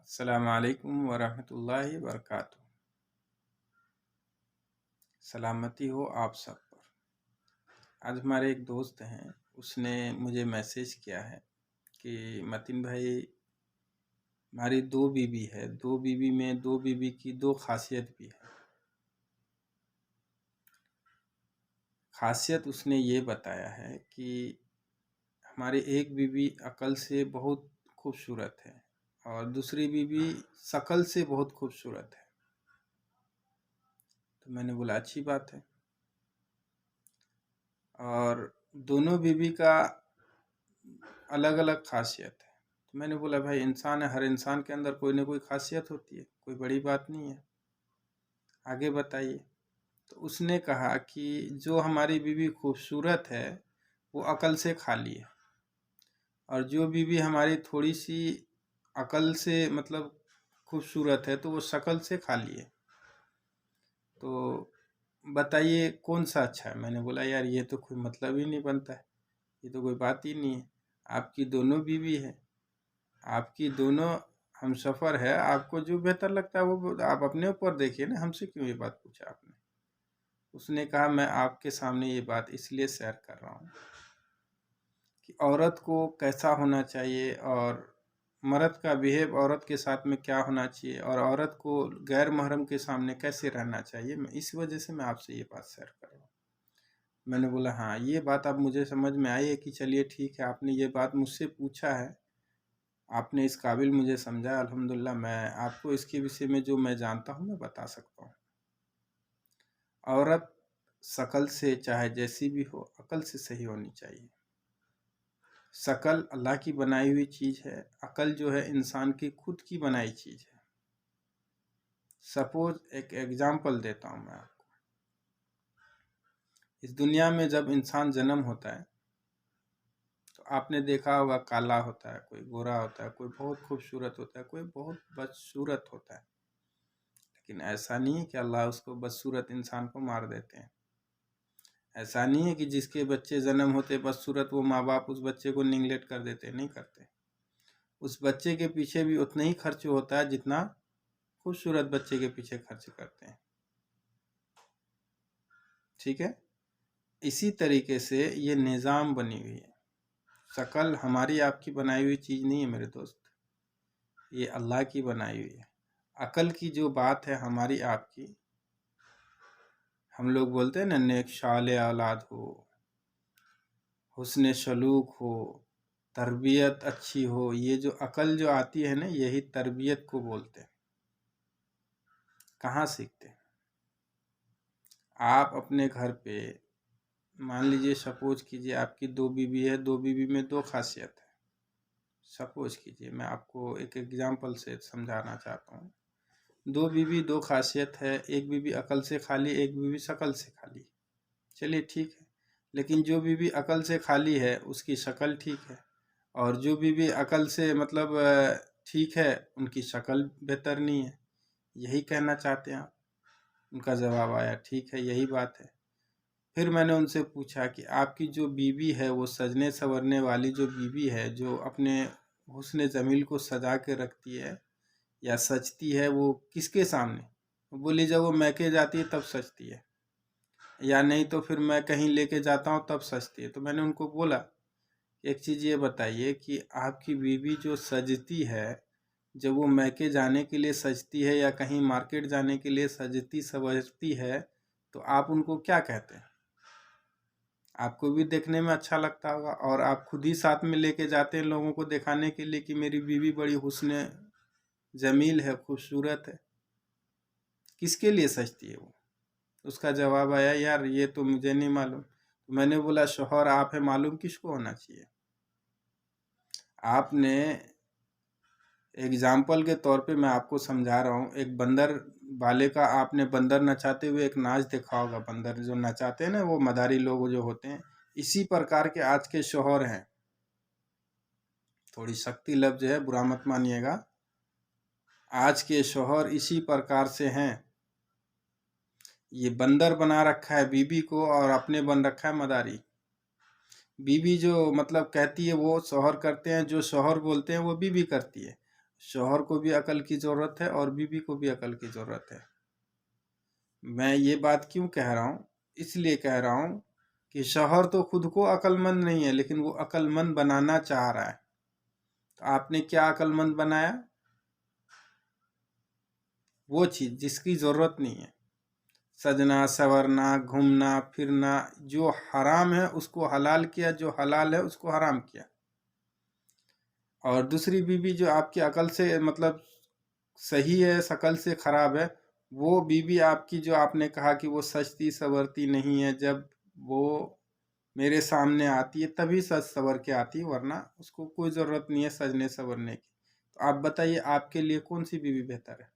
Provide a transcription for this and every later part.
अस्सलामु अलैकुम वरहमतुल्लाहि वबरकातुहू। सलामती हो आप सब पर। आज हमारे एक दोस्त हैं, उसने मुझे मैसेज किया है कि मतीन भाई, हमारी दो बीवी है, दो बीवी में दो बीवी की दो खासियत भी है। खासियत उसने ये बताया है कि हमारी एक बीवी अकल से बहुत खूबसूरत है और दूसरी बीवी शकल से बहुत खूबसूरत है। तो मैंने बोला अच्छी बात है। और दोनों बीवी का अलग अलग खासियत है। तो मैंने बोला भाई इंसान है, हर इंसान के अंदर कोई ना कोई खासियत होती है, कोई बड़ी बात नहीं है, आगे बताइए। तो उसने कहा कि जो हमारी बीवी खूबसूरत है वो अकल से खाली है, और जो बीवी हमारी थोड़ी सी अकल से मतलब खूबसूरत है तो वो शक्ल से खाली है। तो बताइए कौन सा अच्छा है। मैंने बोला यार ये तो कोई मतलब ही नहीं बनता है, ये तो कोई बात ही नहीं है। आपकी दोनों बीवी है, आपकी दोनों हमसफ़र है, आपको जो बेहतर लगता है वो आप अपने ऊपर देखिए ना, हमसे क्यों ये बात पूछा आपने। उसने कहा मैं आपके सामने ये बात इसलिए शेयर कर रहा हूँ कि औरत को कैसा होना चाहिए और मर्द का बिहेव औरत के साथ में क्या होना चाहिए और औरत को गैर महरम के सामने कैसे रहना चाहिए। मैं इस वजह से मैं आपसे ये बात शेयर कर रहा हूँ। मैंने बोला हाँ ये बात अब मुझे समझ में आई है कि चलिए ठीक है, आपने ये बात मुझसे पूछा है, आपने इस काबिल मुझे समझा, अल्हम्दुलिल्लाह। मैं आपको इसके विषय में जो मैं जानता हूँ मैं बता सकता हूँ। औरत शकल से चाहे जैसी भी हो, अकल से सही होनी चाहिए। शकल अल्लाह की बनाई हुई चीज़ है, अकल जो है इंसान की खुद की बनाई चीज़ है। सपोज एक एग्जाम्पल देता हूँ मैं आपको। इस दुनिया में जब इंसान जन्म होता है तो आपने देखा होगा काला होता है, कोई गोरा होता है, कोई बहुत खूबसूरत होता है, कोई बहुत बदसूरत होता है। लेकिन ऐसा नहीं है कि अल्लाह उसको बदसूरत इंसान को मार देते हैं। ऐसा नहीं है कि जिसके बच्चे जन्म होते बदसूरत वो माँ बाप उस बच्चे को निगलेक्ट कर देते, नहीं करते। उस बच्चे के पीछे भी उतना ही खर्च होता है जितना खूबसूरत बच्चे के पीछे खर्च करते हैं। ठीक है, इसी तरीके से ये निज़ाम बनी हुई है। शकल हमारी आपकी बनाई हुई चीज़ नहीं है मेरे दोस्त, ये अल्लाह की बनाई हुई है। अकल की जो बात है हमारी आपकी, हम लोग बोलते हैं ना नेक शाले औलाद हो, हुस्न सलूक हो, तरबियत अच्छी हो, ये जो अकल जो आती है ना यही तरबियत को बोलते हैं। कहाँ सीखते हैं आप अपने घर पे। मान लीजिए सपोज कीजिए आपकी दो बीवी है, दो बीवी में दो खासियत है। सपोज कीजिए, मैं आपको एक एग्जांपल से समझाना चाहता हूँ। दो बीवी दो खासियत है, एक बीवी अकल से खाली, एक बीवी शकल से खाली। चलिए ठीक है, लेकिन जो बीवी अकल से खाली है उसकी शक्ल ठीक है, और जो बीवी अकल से मतलब ठीक है उनकी शक्ल बेहतर नहीं है। यही कहना चाहते हैं आप। उनका जवाब आया ठीक है यही बात है। फिर मैंने उनसे पूछा कि आपकी जो बीवी है वो सजने संवरने वाली जो बीवी है, जो अपने हुस्न जमील को सजा के रखती है या सजती है, वो किसके सामने। बोली जब वो मैके जाती है तब सजती है, या नहीं तो फिर मैं कहीं लेके जाता हूँ तब सजती है। तो मैंने उनको बोला एक चीज़ ये बताइए कि आपकी बीवी जो सजती है, जब वो मैके जाने के लिए सजती है या कहीं मार्केट जाने के लिए सजती सवरती है, तो आप उनको क्या कहते हैं। आपको भी देखने में अच्छा लगता होगा और आप खुद ही साथ में लेके जाते हैं लोगों को दिखाने के लिए कि मेरी बीवी बड़ी हुस्न जमील है, खूबसूरत है। किसके लिए सजती है वो। उसका जवाब आया यार ये तो मुझे नहीं मालूम। तो मैंने बोला शौहर आप है, मालूम किसको होना चाहिए। आपने एग्जाम्पल के तौर पे मैं आपको समझा रहा हूँ, एक बंदर वाले का आपने बंदर नचाते हुए एक नाच देखा होगा। बंदर जो नचाते हैं ना वो मदारी लोग जो होते हैं, इसी प्रकार के आज के शौहर हैं। थोड़ी सख्ती लफ्ज है, बुरा मत मानिएगा। आज के शौहर इसी प्रकार से हैं। ये बंदर बना रखा है बीबी को और अपने बन रखा है मदारी। बीबी जो मतलब कहती है वो शौहर करते हैं, जो शौहर बोलते हैं वो बीबी करती है। शौहर को भी अकल की ज़रूरत है और बीवी को भी अकल की ज़रूरत है। मैं ये बात क्यों कह रहा हूँ? इसलिए कह रहा हूँ कि शौहर तो खुद को अक्लमंद नहीं है, लेकिन वो अक्लमंद बनाना चाह रहा है। तो आपने क्या अक्लमंद बनाया? वो चीज़ जिसकी ज़रूरत नहीं है। सजना, संवरना, घूमना फिरना, जो हराम है उसको हलाल किया, जो हलाल है उसको हराम किया। और दूसरी बीवी जो आपकी अकल से मतलब सही है, शकल से खराब है, वो बीवी आपकी जो आपने कहा कि वो सजती संवरती नहीं है, जब वो मेरे सामने आती है तभी सज संवर के आती है, वरना उसको कोई ज़रूरत नहीं है सजने संवरने की। तो आप बताइए आपके लिए कौन सी बीवी बेहतर है?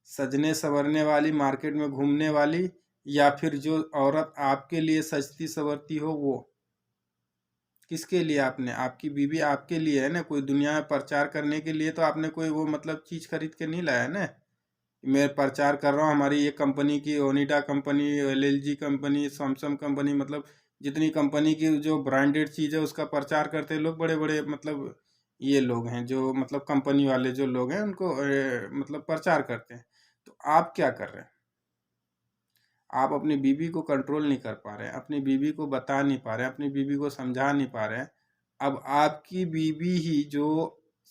सजने संवरने वाली, मार्केट में घूमने वाली, या फिर जो औरत आपके लिए सजती संवरती हो वो? किसके लिए आपने? आपकी बीवी आपके लिए है ना, कोई दुनिया में प्रचार करने के लिए तो आपने कोई वो मतलब चीज़ खरीद के नहीं लाया ना। मैं प्रचार कर रहा हूँ हमारी ये कंपनी की, Onida company, LLG company, Samsung company, मतलब जितनी कंपनी की जो ब्रांडेड चीज़ है उसका प्रचार करते हैं लोग, बड़े बड़े मतलब ये लोग हैं जो मतलब कंपनी वाले जो लोग हैं उनको मतलब प्रचार करते हैं। तो आप क्या कर रहे हैं? आप अपनी बीवी को कंट्रोल नहीं कर पा रहे हैं, अपनी बीवी को बता नहीं पा रहे हैं, अपनी बीवी को समझा नहीं पा रहे हैं। अब आपकी बीवी ही जो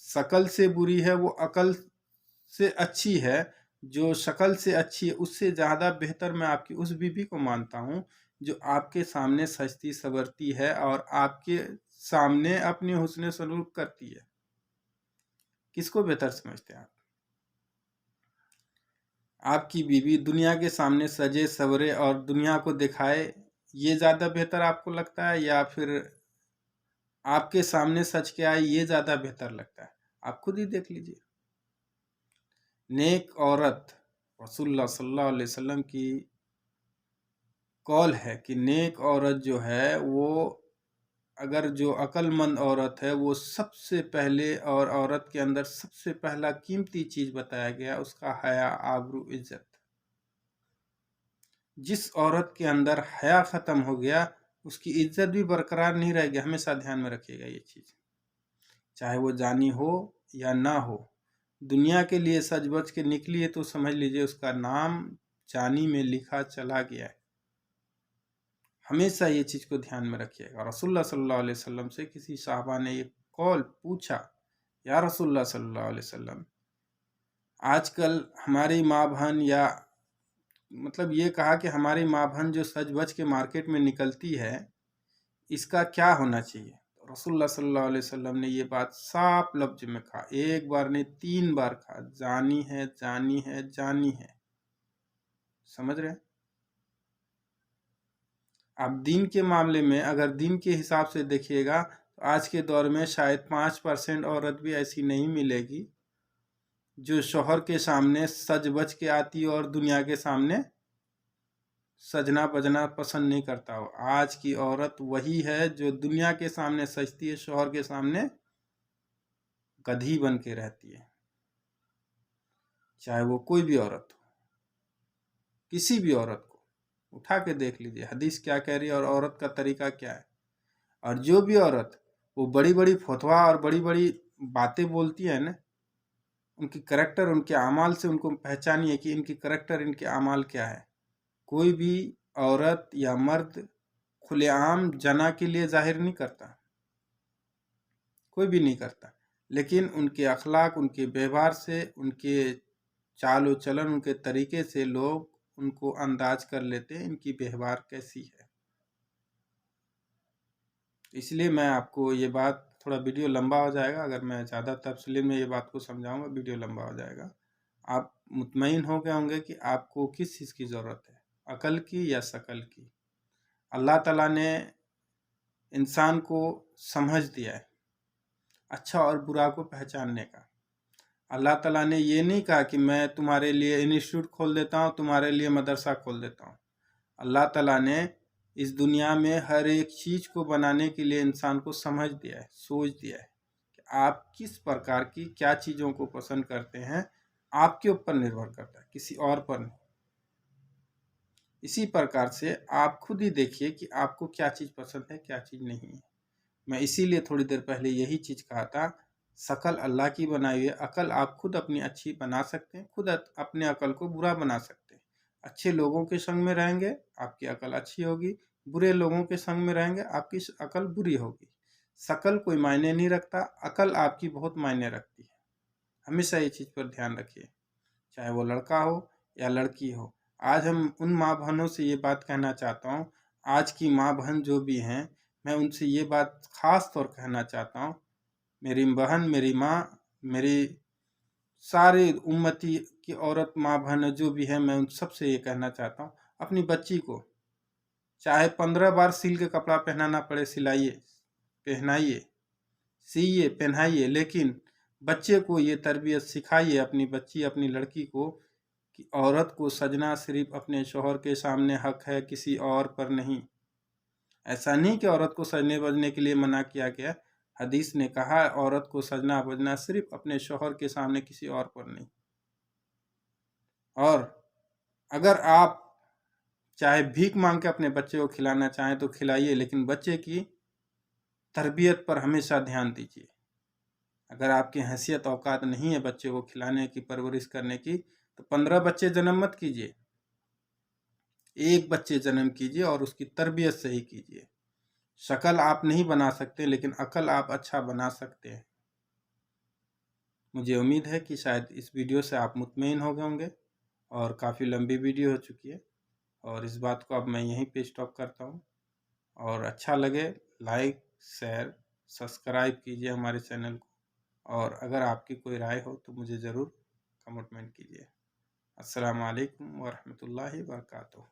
शकल से बुरी है वो अकल से अच्छी है, जो शक्ल से अच्छी है उससे ज़्यादा बेहतर मैं आपकी उस बीवी को मानता हूँ जो आपके सामने सजती संवरती है और आपके सामने अपनी हुस्न सलूक करती है। किसको बेहतर समझते हैं आप? आपकी बीवी दुनिया के सामने सजे सवरे और दुनिया को दिखाए, ये ज़्यादा बेहतर आपको लगता है, या फिर आपके सामने सच के आए ये ज़्यादा बेहतर लगता है? आप खुद ही देख लीजिए। नेक औरत, रसूलुल्लाह सल्लल्लाहु अलैहि वसल्लम की कौल है कि नेक औरत जो है वो, अगर जो अक्लमंद औरत है वो सबसे पहले, और औरत के अंदर सबसे पहला कीमती चीज बताया गया उसका हया, आबरू, इज्जत। जिस औरत के अंदर हया खत्म हो गया उसकी इज्जत भी बरकरार नहीं रहेगी। हमेशा ध्यान में रखिएगा ये चीज, चाहे वो जानी हो या ना हो। दुनिया के लिए सज बज के निकली है तो समझ लीजिए उसका नाम जानी में लिखा चला गया है। हमेशा ये चीज़ को ध्यान में रखिएगा। रसूलुल्लाह सल्लल्लाहु अलैहि वसल्लम से किसी साहबा ने ये कौल पूछा, या रसूलुल्लाह सल्लल्लाहु अलैहि वसल्लम, आजकल हमारी माँ बहन, या मतलब ये कहा कि हमारी माँ बहन जो सज बज के मार्केट में निकलती है इसका क्या होना चाहिए? तो रसूलुल्लाह सल्लल्लाहु अलैहि वसल्लम ने ये बात साफ लफ्ज में कहा, एक बार नहीं 3 बार कहा, जानी है, जानी है, जानी है। समझ रहे हैं? आप दीन के मामले में अगर दीन के हिसाब से देखिएगा तो आज के दौर में शायद 5% औरत भी ऐसी नहीं मिलेगी जो शौहर के सामने सज बज के आती है और दुनिया के सामने सजना बजना पसंद नहीं करता हो। आज की औरत वही है जो दुनिया के सामने सजती है, शौहर के सामने गधी बन के रहती है। चाहे वो कोई भी औरत हो, किसी भी औरत को उठा के देख लीजिए, हदीस क्या कह रही है और औरत का तरीका क्या है। और जो भी औरत वो बड़ी बड़ी फतवा और बड़ी बड़ी बातें बोलती है ना, उनकी करैक्टर, उनके अमाल से उनको पहचानिए कि इनकी करैक्टर, इनके अमाल क्या है। कोई भी औरत या मर्द खुलेआम जना के लिए जाहिर नहीं करता, कोई भी नहीं करता, लेकिन उनके अखलाक, उनके व्यवहार से, उनके चाल व चलन, उनके तरीके से लोग उनको अंदाज कर लेते हैं इनकी व्यवहार कैसी है। इसलिए मैं आपको ये बात, थोड़ा वीडियो लंबा हो जाएगा अगर मैं ज़्यादा तफसील में ये बात को समझाऊंगा, वीडियो लंबा हो जाएगा। आप मुतमईन हो गए होंगे कि आपको किस चीज़ की ज़रूरत है, अकल की या शकल की। अल्लाह ताला ने इंसान को समझ दिया है अच्छा और बुरा को पहचानने का। अल्लाह ताला ने ये नहीं कहा कि मैं तुम्हारे लिए इंस्टीट्यूट खोल देता हूँ, तुम्हारे लिए मदरसा खोल देता हूँ। अल्लाह ताला ने इस दुनिया में हर एक चीज़ को बनाने के लिए इंसान को समझ दिया है, सोच दिया है कि आप किस प्रकार की क्या चीज़ों को पसंद करते हैं, आपके ऊपर निर्भर करता है, किसी और पर नहीं। इसी प्रकार से आप खुद ही देखिए कि आपको क्या चीज़ पसंद है, क्या चीज़ नहीं है। मैं इसीलिए थोड़ी देर पहले यही चीज़ कहा था शकल अल्लाह की बनाई हुई है। अकल आप खुद अपनी अच्छी बना सकते हैं, खुद अपने अकल को बुरा बना सकते हैं। अच्छे लोगों के संग में रहेंगे आपकी अकल अच्छी होगी, बुरे लोगों के संग में रहेंगे आपकी अकल बुरी होगी। शकल कोई मायने नहीं रखता, अकल आपकी बहुत मायने रखती है। हमेशा ये चीज़ पर ध्यान रखिए, चाहे वो लड़का हो या लड़की हो। आज हम उन माँ बहनों से ये बात कहना चाहता हूँ, आज की माँ बहन जो भी हैं, मैं उनसे ये बात खास तौर कहना चाहता हूँ, मेरी बहन, मेरी माँ, मेरी सारी उम्मती की औरत माँ बहन जो भी है, मैं उन सबसे ये कहना चाहता हूँ, अपनी बच्ची को चाहे 15 बार सिल के कपड़ा पहनाना पड़े, सिलाइए, पहनाइए, सिइए, पहनाइए, लेकिन बच्चे को ये तरबियत सिखाइए, अपनी बच्ची, अपनी लड़की को, कि औरत को सजना सिर्फ अपने शौहर के सामने हक है, किसी और पर नहीं। ऐसा नहीं कि औरत को सजने बजने के लिए मना किया गया, हदीस ने कहा औरत को सजना बजना सिर्फ अपने शौहर के सामने, किसी और पर नहीं। और अगर आप चाहे भीख मांग के अपने बच्चे को खिलाना चाहें तो खिलाइए, लेकिन बच्चे की तरबियत पर हमेशा ध्यान दीजिए। अगर आपकी हैसियत औकात नहीं है बच्चे को खिलाने की, परवरिश करने की, तो 15 बच्चे जन्म मत कीजिए, एक बच्चे जन्म कीजिए और उसकी तरबियत सही कीजिए। शकल आप नहीं बना सकते, लेकिन अकल आप अच्छा बना सकते हैं। मुझे उम्मीद है कि शायद इस वीडियो से आप मुतमईन हो गए होंगे, और काफ़ी लंबी वीडियो हो चुकी है, और इस बात को अब मैं यहीं पे स्टॉप करता हूँ। और अच्छा लगे लाइक, शेयर, सब्सक्राइब कीजिए हमारे चैनल को, और अगर आपकी कोई राय हो तो मुझे ज़रूर कमेंट कीजिए। अस्सलाम वालेकुम वरहमतुल्लाहि वबरकातुहू।